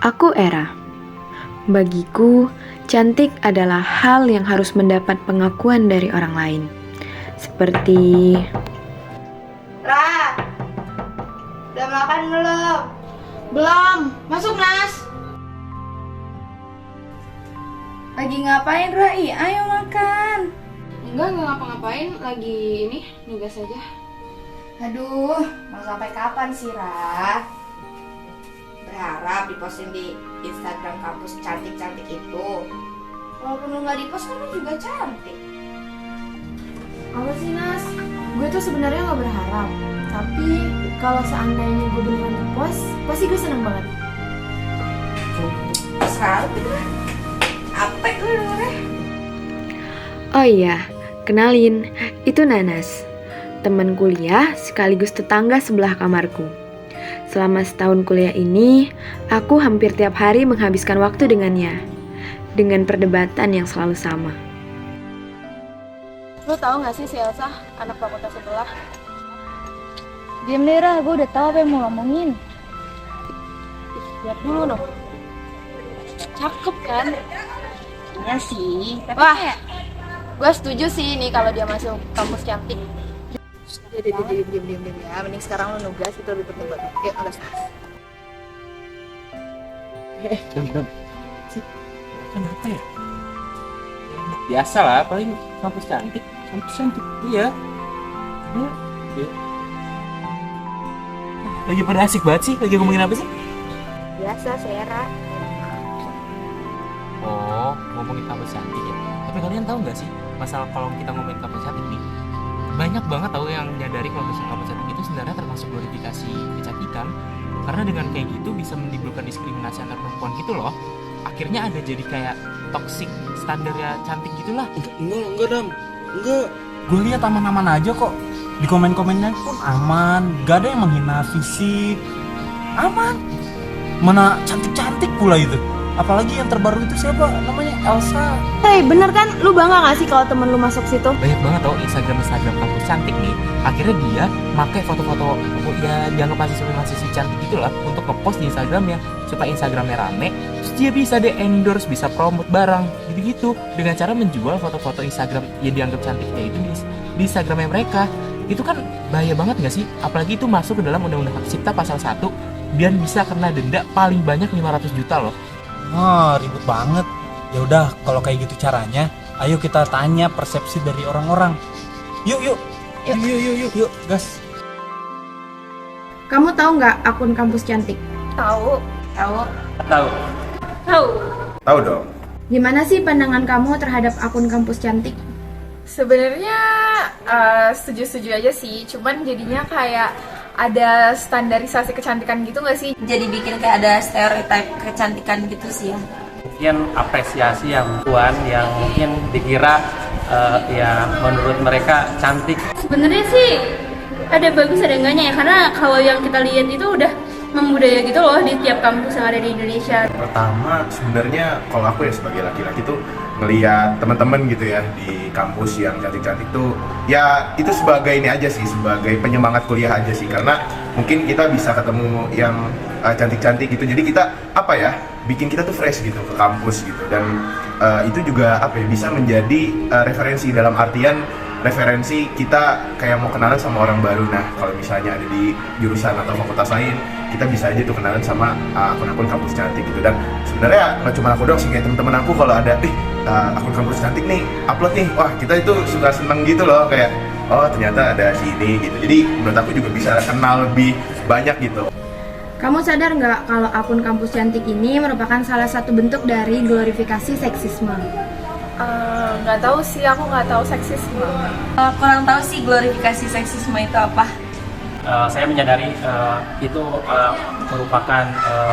Aku Era. Bagiku, cantik adalah hal yang harus mendapat pengakuan dari orang lain. Seperti, Ra, udah makan belum? Belum, masuk Nas. Lagi ngapain Rai? Ayo makan. Enggak ngapa-ngapain, lagi ini nugas aja. Aduh, mau sampai kapan sih Ra? Berharap diposting di Instagram kampus cantik-cantik itu. Walaupun lu nggak dipost kan lu juga cantik. Apa sih Nas? Gue tuh sebenarnya nggak berharap, tapi kalau seandainya gue beneran di-post, pasti gue seneng banget. Selalu gitu kan? Apa lu dengernya? oh iya, kenalin, itu Nanas. Teman kuliah sekaligus tetangga sebelah kamarku. Selama setahun kuliah ini, aku hampir tiap hari menghabiskan waktu dengannya. Dengan perdebatan yang selalu sama. Lo tau gak sih si Elsa, anak fakultas sebelah? Diam deh Ra, gue udah tahu apa yang mau ngomongin. Lihat dulu dong. Cakep kan? Ya sih, tapi Wah, kayak gue setuju sih nih kalau dia masuk kampus cantik. Diam ya. Mending sekarang lu nugas itu lebih penting buat lu. Yuk, nugas. Dam. Kenapa ya? Biasa lah, paling kampus cantik. Kampus cantik, iya. Iya. Lagi pada asik banget sih, lagi ngomongin apa sih? Biasa, Sera. Oh, ngomongin kampus cantik ya. Tapi kalian tahu nggak sih, masalah kalau kita ngomongin kampus cantik nih, banyak banget tahu yang nyadari kalau misalnya kampus cantik itu sebenarnya termasuk glorifikasi kecantikan. Karena dengan kayak gitu bisa menimbulkan diskriminasi antar perempuan gitu loh. Akhirnya ada jadi kayak toxic standarnya cantik gitulah. Enggak Dam, enggak. Gue lihat aman-aman aja kok. Di komen-komennya pun aman, gak ada yang menghina fisik, aman. Mana cantik-cantik pula itu. Apalagi yang terbaru itu siapa? Namanya Elsa. Hey, bener kan? Lu bangga gak sih kalau temen lu masuk situ? Banyak banget tau Instagram kampus cantik nih. Akhirnya dia pakai foto-foto ya dianggap mahasiswa cantik gitu lah untuk ngepost di Instagramnya supaya Instagramnya rame. Terus dia bisa deh endorse, bisa promote barang gitu-gitu dengan cara menjual foto-foto Instagram yang dianggap cantiknya itu di Instagramnya mereka. Itu kan bahaya banget gak sih? Apalagi itu masuk ke dalam Undang-Undang Hak Cipta pasal 1 dan bisa kena denda paling banyak 500 juta loh. Wah, ribet banget. Ya udah, kalau kayak gitu caranya, ayo kita tanya persepsi dari orang-orang. Yuk, gas. Kamu tahu nggak akun kampus cantik? Tahu. Tahu. Tahu dong. Gimana sih pandangan kamu terhadap akun kampus cantik? Sebenarnya setuju-setuju aja sih, cuman jadinya kayak ada standarisasi kecantikan gitu nggak sih? Jadi bikin kayak ada stereotip kecantikan gitu sih ya. Mungkin apresiasi yang tuan yang mungkin dikira ya menurut mereka cantik. Sebenarnya sih ada bagus ada enggaknya ya, karena kalau yang kita lihat itu udah membudaya gitu loh di tiap kampus yang ada di Indonesia. Pertama sebenarnya kalau aku ya sebagai laki-laki tuh ngelihat teman-teman gitu ya di kampus yang cantik-cantik tuh ya itu sebagai ini aja sih, sebagai penyemangat kuliah aja sih, karena mungkin kita bisa ketemu yang cantik-cantik gitu, jadi kita apa ya bikin kita tuh fresh gitu ke kampus gitu, dan itu juga apa ya bisa menjadi referensi dalam artian referensi kita kayak mau kenalan sama orang baru. Nah kalau misalnya ada di jurusan atau fakultas lain, kita bisa aja tuh kenalan sama akun-akun kampus cantik gitu. Dan sebenarnya nggak cuma aku dong sih, kayak teman-teman aku kalau ada akun kampus cantik nih upload nih, wah kita itu suka seneng gitu loh, kayak oh ternyata ada sini gitu. Jadi menurut aku juga bisa kenal lebih banyak gitu. Kamu sadar nggak kalau akun kampus cantik ini merupakan salah satu bentuk dari glorifikasi seksisme? Nggak tahu sih, aku nggak tahu seksisme. Kurang tahu sih glorifikasi seksisme itu apa. Saya menyadari itu merupakan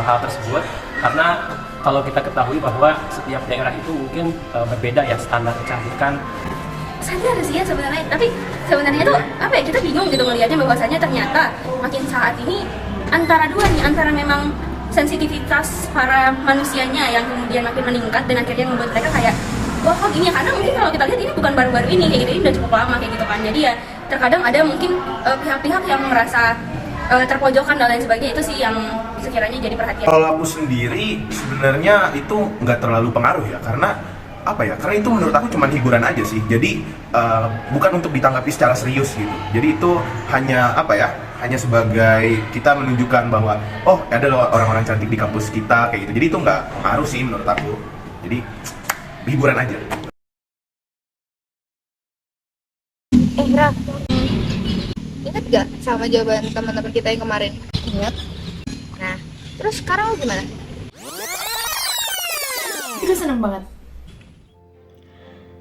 hal tersebut karena kalau kita ketahui bahwa setiap daerah itu mungkin berbeda ya standar kecantikan. Sadar sih ya sebenarnya, tapi sebenarnya tuh apa ya, kita bingung gitu ngelihatnya bahwasanya ternyata makin saat ini antara dua nih, antara memang sensitivitas para manusianya yang kemudian makin meningkat dan akhirnya membuat mereka kayak wah kok gini ya, karena mungkin kalau kita lihat ini bukan baru-baru ini kayak gitu, ini udah cukup lama kayak gitu kan. Jadi ya terkadang ada mungkin pihak-pihak yang merasa terpojokan dan lain sebagainya, itu sih yang sekiranya jadi perhatian? Kalau aku sendiri sebenarnya itu nggak terlalu pengaruh ya, karena apa ya? Karena itu menurut aku cuma hiburan aja sih. Jadi bukan untuk ditanggapi secara serius gitu. Jadi itu hanya apa ya? Hanya sebagai kita menunjukkan bahwa oh ada loh orang-orang cantik di kampus kita kayak gitu. Jadi itu nggak pengaruh sih menurut aku. Jadi hiburan aja. Raf, ingat gak sama jawaban teman-teman kita yang kemarin? Ingat. Nah, terus sekarang lo gimana? Gue seneng banget.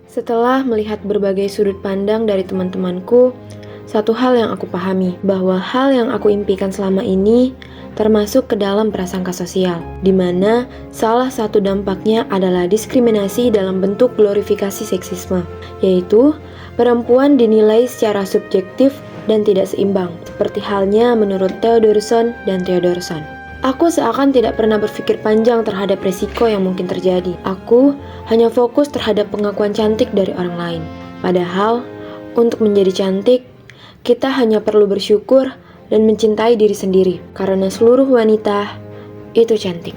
Setelah melihat berbagai sudut pandang dari teman-temanku, satu hal yang aku pahami, bahwa hal yang aku impikan selama ini termasuk ke dalam prasangka sosial, di mana salah satu dampaknya adalah diskriminasi dalam bentuk glorifikasi seksisme, yaitu perempuan dinilai secara subjektif dan tidak seimbang, seperti halnya menurut Theodorsson dan Theodorsson. Aku seakan tidak pernah berpikir panjang terhadap resiko yang mungkin terjadi. Aku hanya fokus terhadap pengakuan cantik dari orang lain. Padahal, untuk menjadi cantik, kita hanya perlu bersyukur dan mencintai diri sendiri, karena seluruh wanita itu cantik.